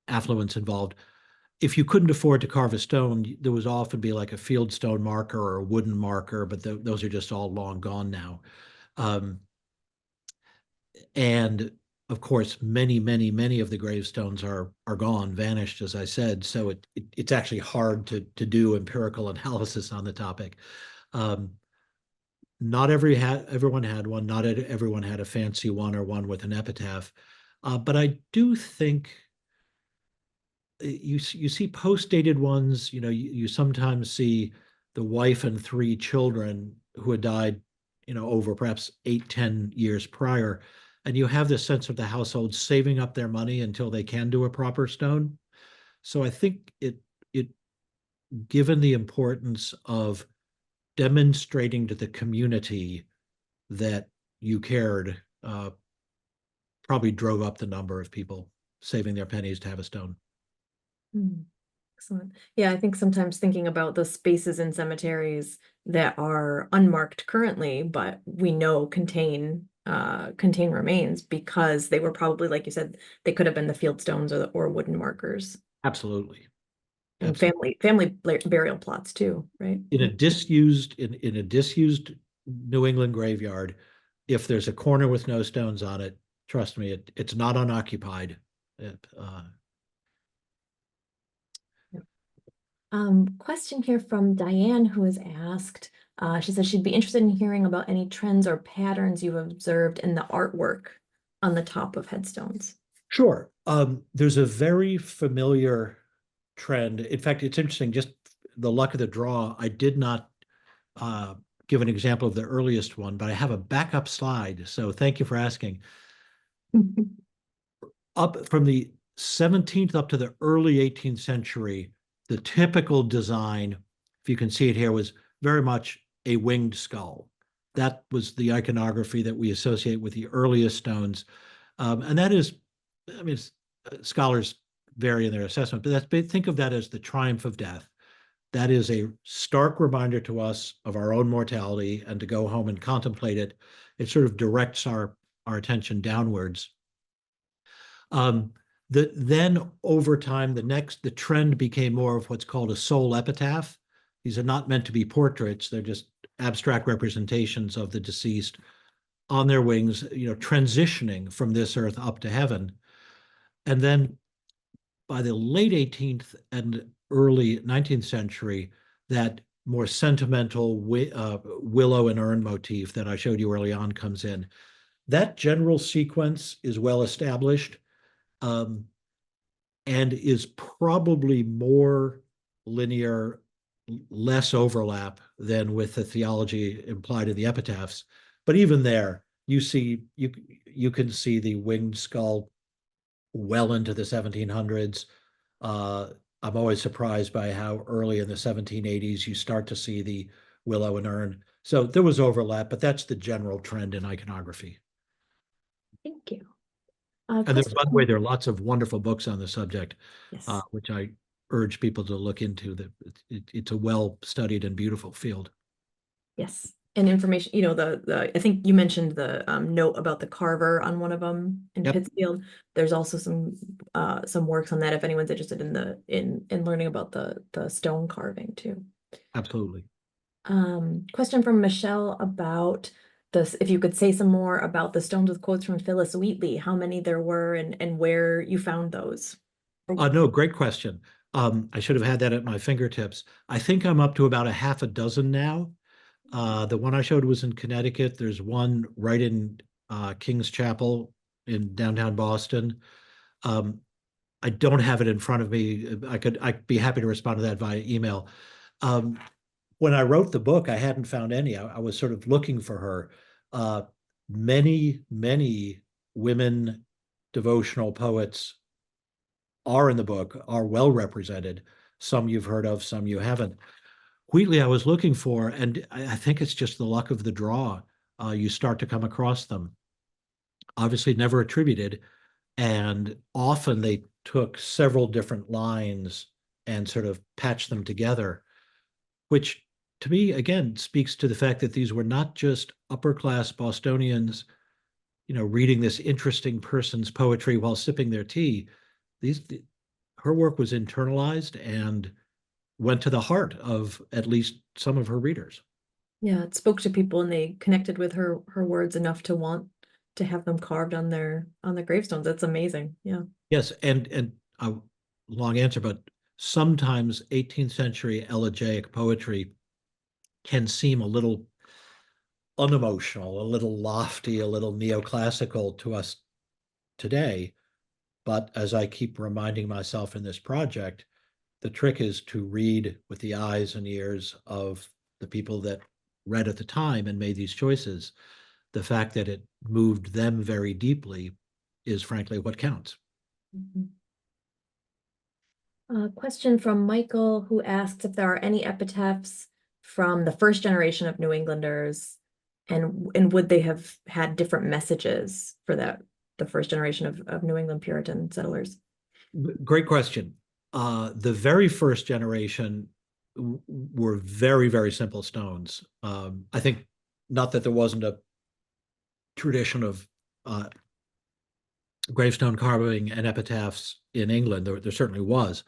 affluence involved. If you couldn't afford to carve a stone, there was often be like a field stone marker or a wooden marker, but those are just all long gone now. Um, and of course, many of the gravestones are gone, vanished, as I said. So it's actually hard to do empirical analysis on the topic. Um, Not everyone had one. Not everyone had a fancy one or one with an epitaph. But I do think you see post-dated ones. You sometimes see the wife and three children who had died, over perhaps 8, 10 years prior, and you have this sense of the household saving up their money until they can do a proper stone. So I think it given the importance of demonstrating to the community that you cared, probably drove up the number of people saving their pennies to have a stone. Hmm. Excellent. Yeah, I think sometimes thinking about the spaces in cemeteries that are unmarked currently, but we know contain remains because they were probably, like you said, they could have been the field stones or wooden markers Absolutely. and Absolutely. family burial plots too, right? In a disused New England graveyard, if there's a corner with no stones on it, trust me, it's not unoccupied. It, Question here from Diane, who has asked, she says she'd be interested in hearing about any trends or patterns you've observed in the artwork on the top of headstones. sure. There's a very familiar trend. In fact, it's interesting, just the luck of the draw. I did not uh, give an example of the earliest one, but I have a backup slide. So thank you for asking. Up from the 17th up to the early 18th century, the typical design, if you can see it here, was very much a winged skull. That was the iconography that we associate with the earliest stones. And that is, I mean, scholars vary in their assessment, but think of that as the triumph of death. That is a stark reminder to us of our own mortality and to go home and contemplate it. It sort of directs our attention downwards. Um, then over time, the trend became more of what's called a soul epitaph. These are not meant to be portraits; they're just abstract representations of the deceased on their wings, transitioning from this earth up to heaven. And then by the late 18th and early 19th century, that more sentimental willow and urn motif that I showed you early on comes in. That general sequence is well established. Um, and is probably more linear, less overlap than with the theology implied in the epitaphs. But even there, you can see the winged skull well into the 1700s. Uh, I'm always surprised by how early in the 1780s you start to see the willow and urn. So there was overlap, but that's the general trend in iconography. Thank you. And there's, Question by the way, from, there are lots of wonderful books on the subject, yes, which I urge people to look into. That it's a well-studied and beautiful field. yes. And information, I think you mentioned the note about the carver on one of them in Yep, Pittsfield. There's also some works on that if anyone's interested in learning about the stone carving too. absolutely. Question from Michelle about this, if you could say some more about the stones with quotes from Phyllis Wheatley, how many there were and where you found those. No, great question. I should have had that at my fingertips. I think I'm up to about a half a dozen now. The one I showed was in Connecticut. There's one right in King's Chapel in downtown Boston. Um, I don't have it in front of me. I'd be happy to respond to that via email. Um, when I wrote the book, I hadn't found any. I was sort of looking for her. Uh, many women devotional poets are in the book, are well represented. Some you've heard of, some you haven't. Wheatley, I was looking for, and I think it's just the luck of the draw. You start to come across them. Obviously, never attributed, and often they took several different lines and sort of patched them together, which to me, again, speaks to the fact that these were not just upper class Bostonians, reading this interesting person's poetry while sipping their tea. These, her work was internalized and went to the heart of at least some of her readers. Yeah, it spoke to people and they connected with her words enough to want to have them carved on their gravestones. That's amazing. Yeah. Yes, and a long answer, but sometimes 18th century elegiac poetry can seem a little unemotional, a little lofty, a little neoclassical to us today. But as I keep reminding myself in this project, the trick is to read with the eyes and ears of the people that read at the time and made these choices. The fact that it moved them very deeply is frankly what counts. Mhm. A question from Michael who asks if there are any epitaphs from the first generation of New Englanders and would they have had different messages for the first generation of New England Puritan settlers? Great question. The very first generation were very, very simple stones. I think not that there wasn't a tradition of gravestone carving and epitaphs in England. There certainly was,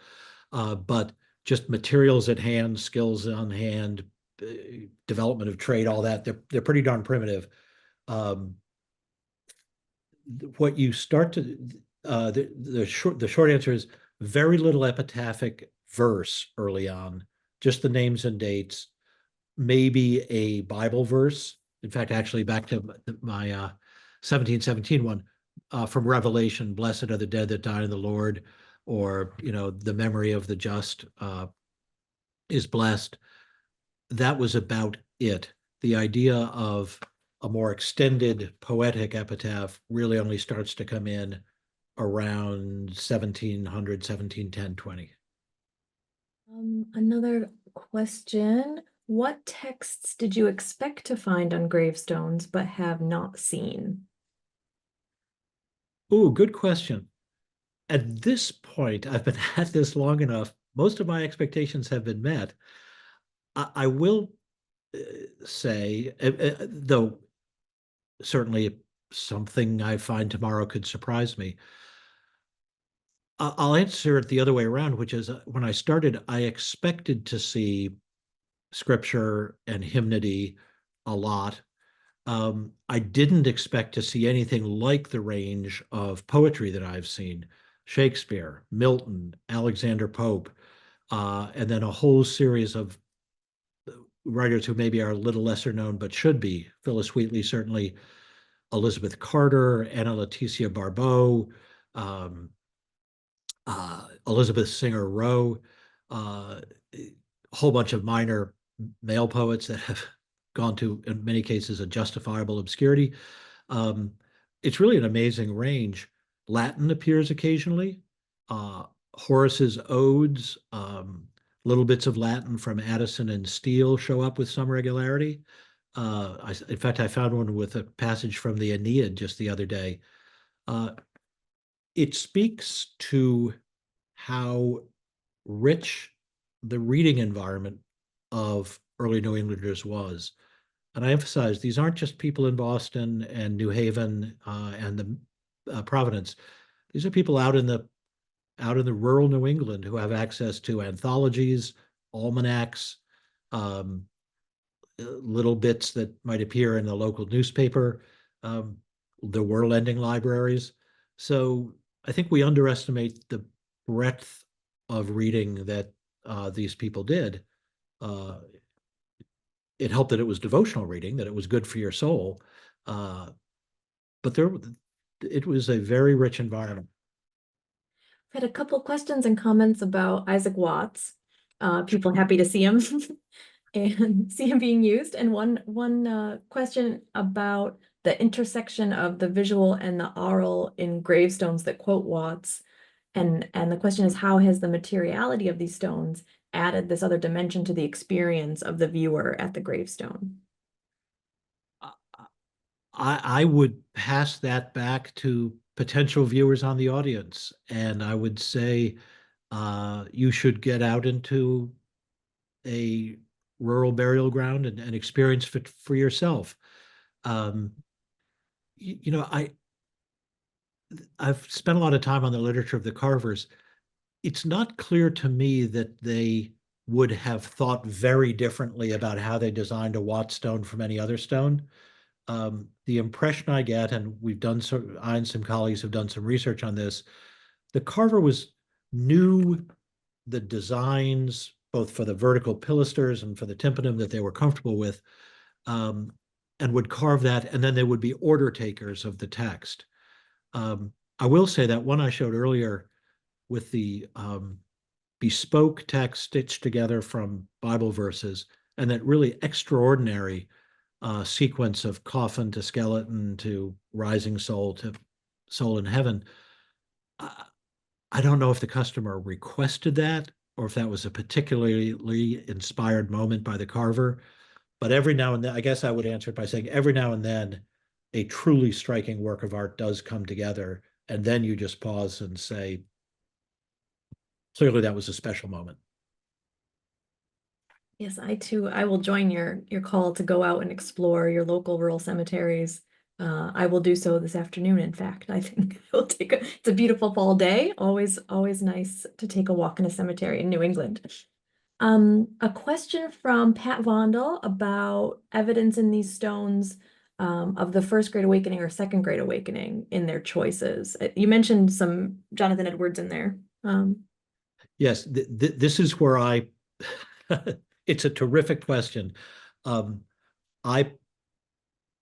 but just materials at hand, skills on hand, uh, development of trade, all that. They're pretty darn primitive. Um, what you start to the short answer is very little epitaphic verse early on, just the names and dates, maybe a Bible verse. In fact, actually, back to my 1717 one from Revelation: "Blessed are the dead that die in the Lord," or the memory of the just is blessed. That was about it. The idea of a more extended poetic epitaph really only starts to come in around 1700, 1710, 20. Another question. What texts did you expect to find on gravestones but have not seen? Oh, good question. At this point, I've been at this long enough. Most of my expectations have been met. I will uh, say, though certainly something I find tomorrow could surprise me. I'll answer it the other way around, which is when I started, I expected to see scripture and hymnody a lot. I didn't expect to see anything like the range of poetry that I've seen. Shakespeare, Milton, Alexander Pope, and then a whole series of writers who maybe are a little lesser known but should be. Phyllis Wheatley, certainly, Elizabeth Carter, Anna Leticia Barbeau, um, Elizabeth Singer Rowe, a whole bunch of minor male poets that have gone to, in many cases, a justifiable obscurity. Um, it's really an amazing range. Latin appears occasionally. Horace's odes, little bits of Latin from Addison and Steele show up with some regularity. In fact, I found one with a passage from the Aeneid just the other day. Uh, it speaks to how rich the reading environment of early New Englanders was. And I emphasize these aren't just people in Boston and New Haven and the Providence. These are people out in the rural New England who have access to anthologies, almanacs, um, little bits that might appear in the local newspaper. Um, there were lending libraries. So I think we underestimate the breadth of reading that these people did. Uh, it helped that it was devotional reading, that it was good for your soul. Uh, but it was a very rich environment. I've had a couple questions and comments about Isaac Watts. People happy to see him and see him being used. And one question about the intersection of the visual and the aural in gravestones that quote Watts. And the question is, how has the materiality of these stones added this other dimension to the experience of the viewer at the gravestone? I would pass that back to potential viewers on the audience, and I would say you should get out into a rural burial ground and experience it for yourself. Um, you know, I've spent a lot of time on the literature of the carvers. It's not clear to me that they would have thought very differently about how they designed a Watt stone from any other stone. The impression I get, and I and some colleagues have done some research on this, the carver knew the designs, both for the vertical pilasters and for the tympanum that they were comfortable with, um, and would carve that, and then they would be order takers of the text. I will say that one I showed earlier with the bespoke text stitched together from Bible verses, and that really extraordinary sequence of coffin to skeleton to rising soul to soul in heaven. I don't know if the customer requested that or if that was a particularly inspired moment by the carver. But every now and then, I guess I would answer it by saying every now and then, a truly striking work of art does come together. And then you just pause and say, clearly that was a special moment. Yes, I too, I will join your call to go out and explore your local rural cemeteries. I will do so this afternoon, in fact. I think it's a beautiful fall day. Always nice to take a walk in a cemetery in New England. A question from Pat Vondel about evidence in these stones of the first Great Awakening or second Great Awakening in their choices. You mentioned some Jonathan Edwards in there. Yes, this is where it's a terrific question. I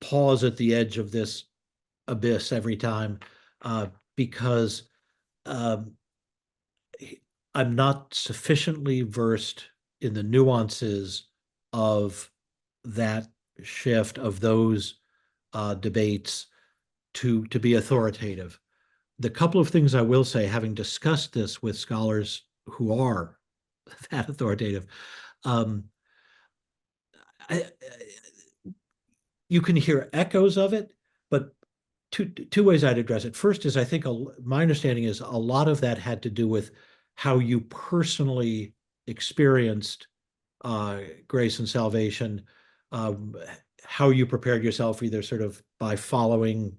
pause at the edge of this abyss every time because um, I'm not sufficiently versed in the nuances of that shift of those debates to be authoritative. The couple of things I will say, having discussed this with scholars who are that authoritative, um, I, you can hear echoes of it, but two ways I'd address it. First is I think my understanding is a lot of that had to do with how you personally experienced grace and salvation, um, how you prepared yourself either sort of by following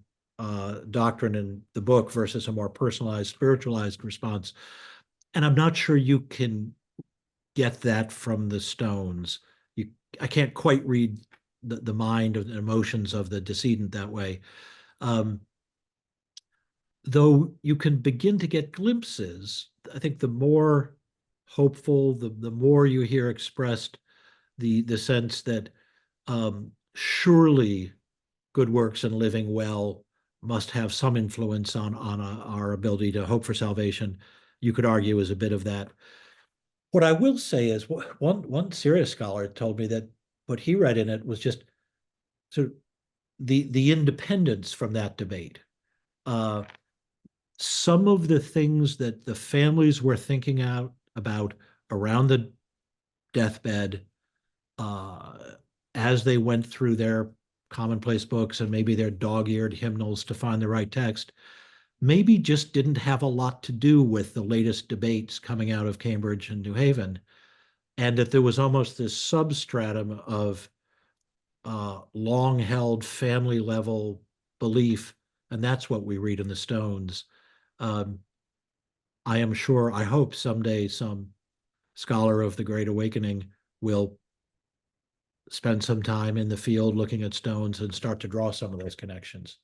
doctrine in the book versus a more personalized, spiritualized response. And I'm not sure you can get that from the stones. I can't quite read the mind and emotions of the decedent that way. Um, though you can begin to get glimpses. I think the more hopeful, the more you hear expressed the sense that surely good works and living well must have some influence on our ability to hope for salvation. You could argue is a bit of that. What I will say is one serious scholar told me that what he read in it was just sort of the independence from that debate. Uh, some of the things that the families were thinking out about around the deathbed uh, as they went through their commonplace books and maybe their dog-eared hymnals to find the right text maybe just didn't have a lot to do with the latest debates coming out of Cambridge and New Haven, and that there was almost this substratum of long-held family-level belief, and that's what we read in the Stones. Um, I am sure, I hope someday some scholar of the Great Awakening will spend some time in the field looking at stones and start to draw some of those connections.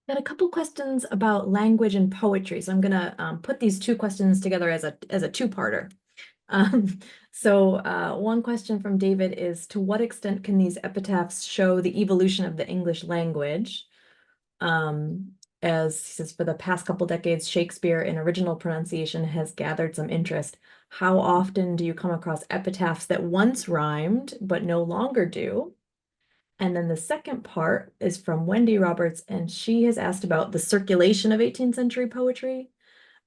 Got a couple questions about language and poetry. So I'm gonna put these two questions together as a two-parter. One question from David is, to what extent can these epitaphs show the evolution of the English language? As he says, for the past couple decades, Shakespeare in original pronunciation has gathered some interest. How often do you come across epitaphs that once rhymed but no longer do? And then the second part is from Wendy Roberts, and she has asked about the circulation of 18th century poetry,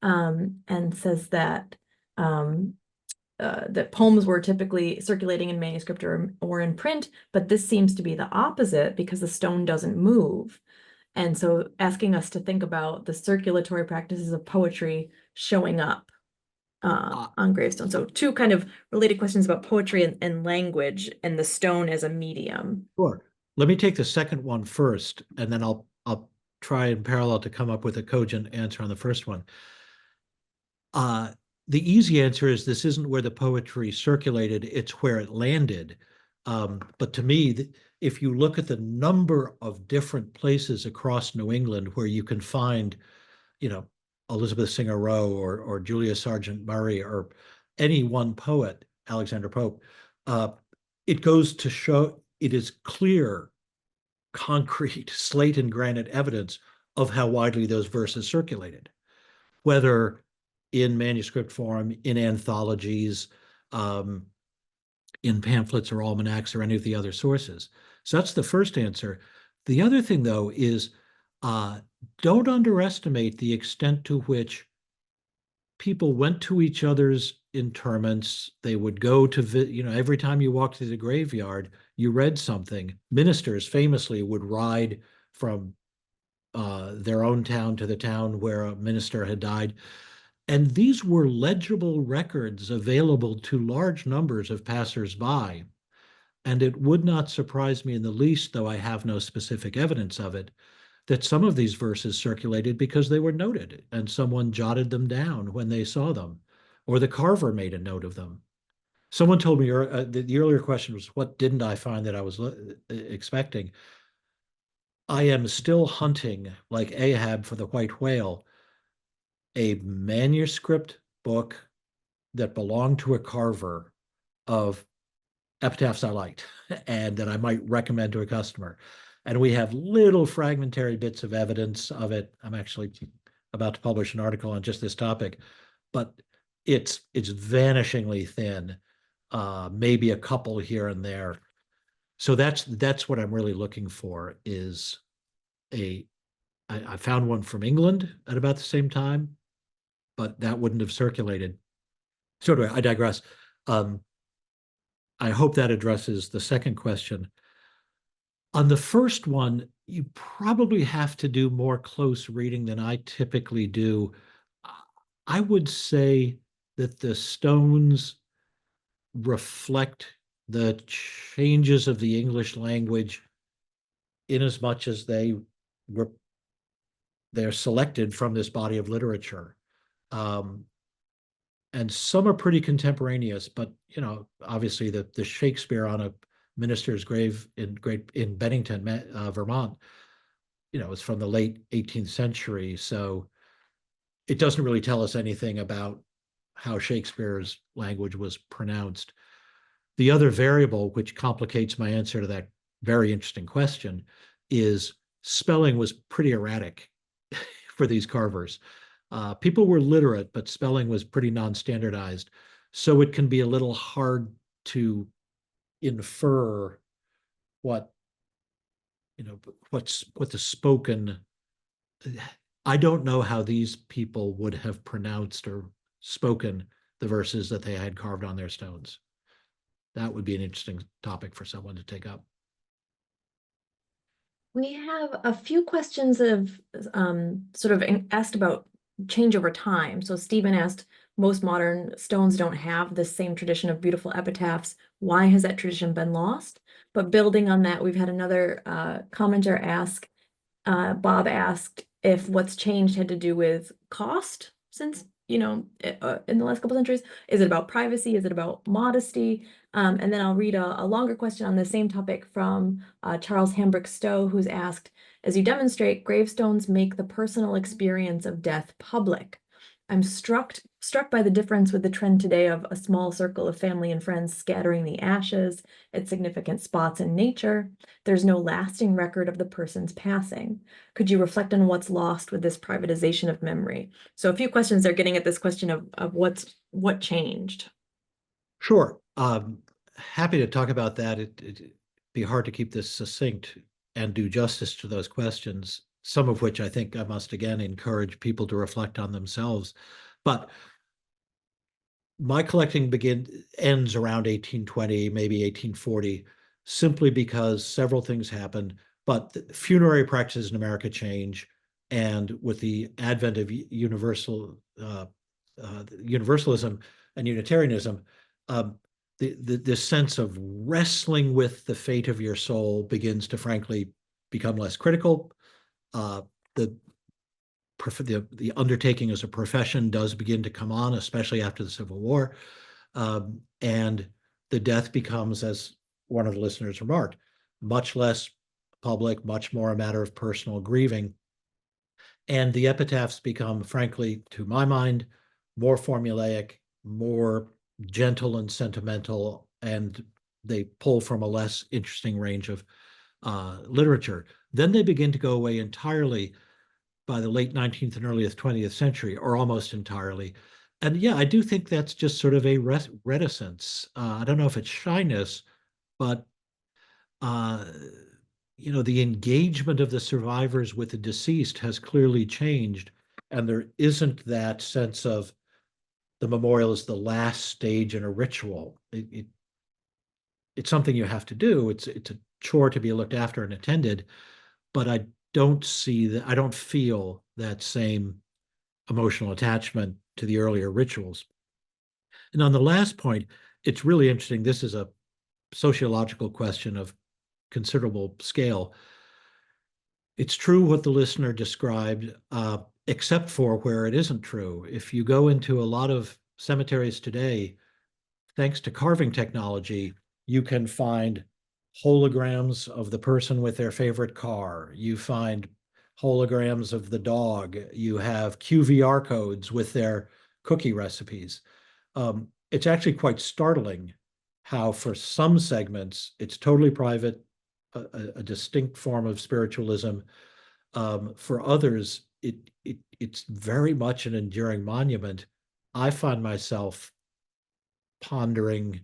and says that that poems were typically circulating in manuscript or in print, but this seems to be the opposite because the stone doesn't move. And so asking us to think about the circulatory practices of poetry showing up on gravestones. So two kind of related questions about poetry and language and the stone as a medium. Sure. Let me take the second one first, and then I'll try in parallel to come up with a cogent answer on the first one. The easy answer is this isn't where the poetry circulated, it's where it landed. But to me, if you look at the number of different places across New England where you can find, Elizabeth Singer Rowe or Julia Sargent Murray or any one poet, Alexander Pope, it goes to show it is clear, concrete, slate and granite evidence of how widely those verses circulated, whether in manuscript form, in anthologies, in pamphlets or almanacs or any of the other sources. So that's the first answer. The other thing, though, is don't underestimate the extent to which people went to each other's interments. They would go to, every time you walked through the graveyard, you read something. Ministers famously would ride from their own town to the town where a minister had died. And these were legible records available to large numbers of passersby. And it would not surprise me in the least, though I have no specific evidence of it, that some of these verses circulated because they were noted and someone jotted them down when they saw them, or the carver made a note of them. Someone told me the earlier question was, what didn't I find that I was expecting? I am still hunting, like Ahab for the white whale, a manuscript book that belonged to a carver of epitaphs I liked and that I might recommend to a customer. And we have little fragmentary bits of evidence of it. I'm actually about to publish an article on just this topic, but it's vanishingly thin, maybe a couple here and there. So that's what I'm really looking for is I found one from England at about the same time, but that wouldn't have circulated. So anyway, I digress. I hope that addresses the second question. On the first one, you probably have to do more close reading than I typically do. I would say that the stones reflect the changes of the English language in as much as they're selected from this body of literature. And some are pretty contemporaneous, but obviously the Shakespeare on a minister's grave in Bennington, Vermont, is from the late 18th century. So it doesn't really tell us anything about how Shakespeare's language was pronounced. The other variable, which complicates my answer to that very interesting question, is spelling was pretty erratic for these carvers. People were literate, but spelling was pretty non-standardized. So it can be a little hard to infer what the spoken. I don't know how these people would have pronounced or spoken the verses that they had carved on their stones. That would be an interesting topic for someone to take up. We have a few questions that have sort of asked about change over time. So Stephen asked, most modern stones don't have the same tradition of beautiful epitaphs. Why has that tradition been lost? But building on that, we've had another commenter ask, Bob asked if what's changed had to do with cost since, in the last couple centuries. Is it about privacy? Is it about modesty? And then I'll read a longer question on the same topic from Charles Hambrick Stowe, who's asked, as you demonstrate, gravestones make the personal experience of death public. I'm struck by the difference with the trend today of a small circle of family and friends scattering the ashes at significant spots in nature. There's no lasting record of the person's passing. Could you reflect on what's lost with this privatization of memory? So a few questions are getting at this question of what changed. Sure. Happy to talk about that. It'd be hard to keep this succinct and do justice to those questions, some of which I think I must again encourage people to reflect on themselves. But my collecting ends around 1820, maybe 1840, simply because several things happened. But the funerary practices in America change, and with the advent of universalism and Unitarianism, this sense of wrestling with the fate of your soul begins to frankly become less critical. Uh, the the undertaking as a profession does begin to come on, especially after the Civil War. And the death becomes, as one of the listeners remarked, much less public, much more a matter of personal grieving. And the epitaphs become, frankly, to my mind, more formulaic, more gentle and sentimental, and they pull from a less interesting range of literature. Then they begin to go away entirely by the late 19th and early 20th century, or almost entirely. And yeah, I do think that's just sort of a reticence. I don't know if it's shyness, but uh, the engagement of the survivors with the deceased has clearly changed, and there isn't that sense of the memorial is the last stage in a ritual. It's something you have to do. It's a chore to be looked after and attended, but I don't see that. I don't feel that same emotional attachment to the earlier rituals. And on the last point, it's really interesting. This is a sociological question of considerable scale. It's true what the listener described, except for where it isn't true. If you go into a lot of cemeteries today, thanks to carving technology, you can find holograms of the person with their favorite car. You find holograms of the dog. You have QVR codes with their cookie recipes. It's actually quite startling how, for some segments, it's totally private, a distinct form of spiritualism. For others, it's very much an enduring monument. I find myself pondering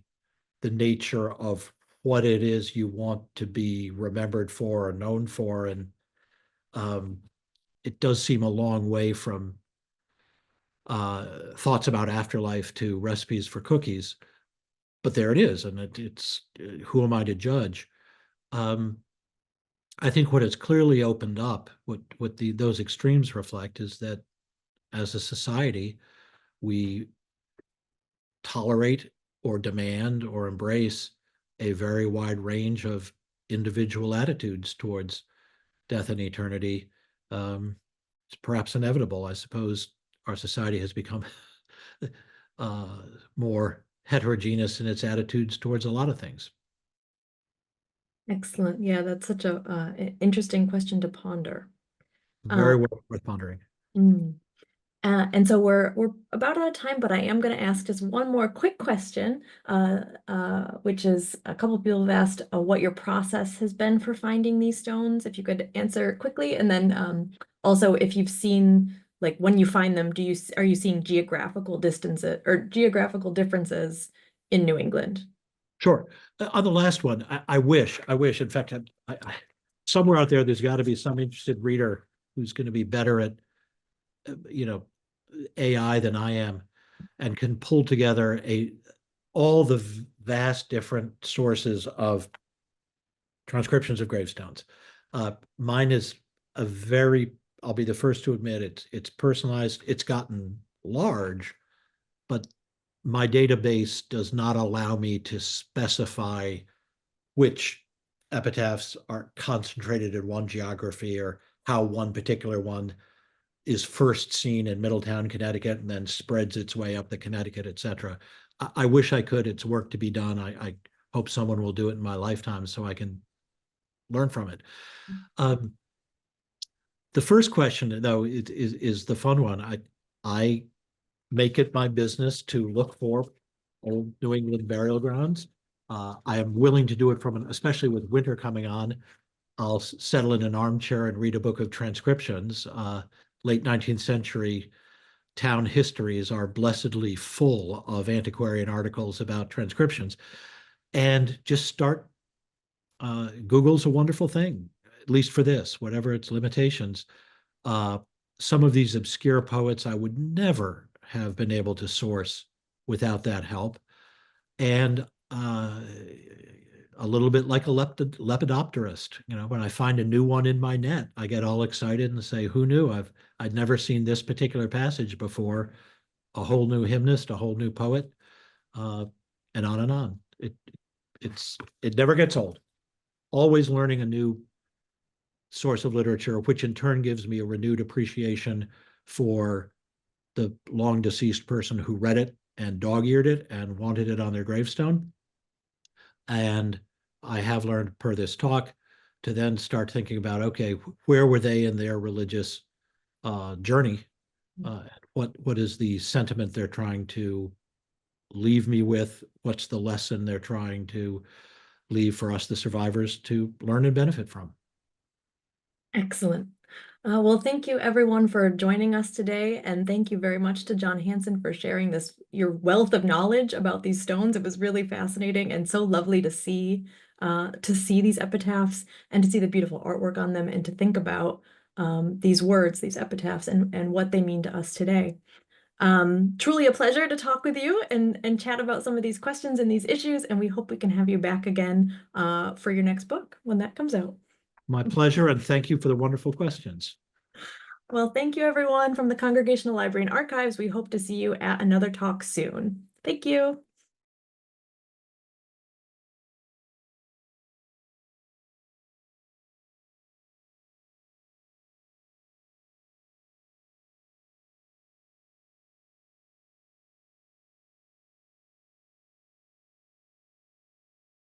the nature of what it is you want to be remembered for or known for. And um, it does seem a long way from thoughts about afterlife to recipes for cookies. But there it is. And it's who am I to judge? Um, I think what has clearly opened up, what those extremes reflect, is that as a society, we tolerate or demand or embrace a very wide range of individual attitudes towards death and eternity. It's perhaps inevitable. I suppose our society has become uh, more heterogeneous in its attitudes towards a lot of things. Excellent. Yeah, that's such a interesting question to ponder. Uh, Very well worth pondering. mm. And so we're about out of time, but I am going to ask just one more quick question, which is a couple of people have asked what your process has been for finding these stones. If you could answer quickly, and then also if you've seen, like, when you find them, are you seeing geographical distances or geographical differences in New England? Sure. On the last one, I wish. In fact, somewhere out there's got to be some interested reader who's going to be better at, you know, AI than I am, and can pull together all the vast different sources of transcriptions of gravestones. Mine is a very, I'll be the first to admit it's personalized. It's gotten large, but my database does not allow me to specify which epitaphs are concentrated in one geography or how one particular one is first seen in Middletown, Connecticut, and then spreads its way up the Connecticut, et cetera. I wish I could. It's work to be done. I hope someone will do it in my lifetime so I can learn from it. Um, the first question, though, is the fun one. I make it my business to look for old New England burial grounds. I am willing to do it especially with winter coming on. I'll settle in an armchair and read a book of transcriptions. Late 19th century town histories are blessedly full of antiquarian articles about transcriptions. And just start. Google's a wonderful thing, at least for this, whatever its limitations. Uh, some of these obscure poets I would never have been able to source without that help. And a little bit like a lepidopterist, when I find a new one in my net, I get all excited and say, "Who knew? I'd never seen this particular passage before." A whole new hymnist, a whole new poet, uh, and on and on. It never gets old. Always learning a new source of literature, which in turn gives me a renewed appreciation for the long deceased person who read it and dog-eared it and wanted it on their gravestone. And I have learned per this talk to then start thinking about, okay, where were they in their religious journey? What is the sentiment they're trying to leave me with? What's the lesson they're trying to leave for us, the survivors, to learn and benefit from? Excellent. Well, thank you everyone for joining us today, and thank you very much to John Hanson for sharing your wealth of knowledge about these stones. It was really fascinating and so lovely to see these epitaphs and to see the beautiful artwork on them and to think about these words, these epitaphs, and what they mean to us today. Truly a pleasure to talk with you and chat about some of these questions and these issues, and we hope we can have you back again for your next book when that comes out. My pleasure, and thank you for the wonderful questions. Well, thank you everyone from the Congregational Library and Archives. We hope to see you at another talk soon. Thank you.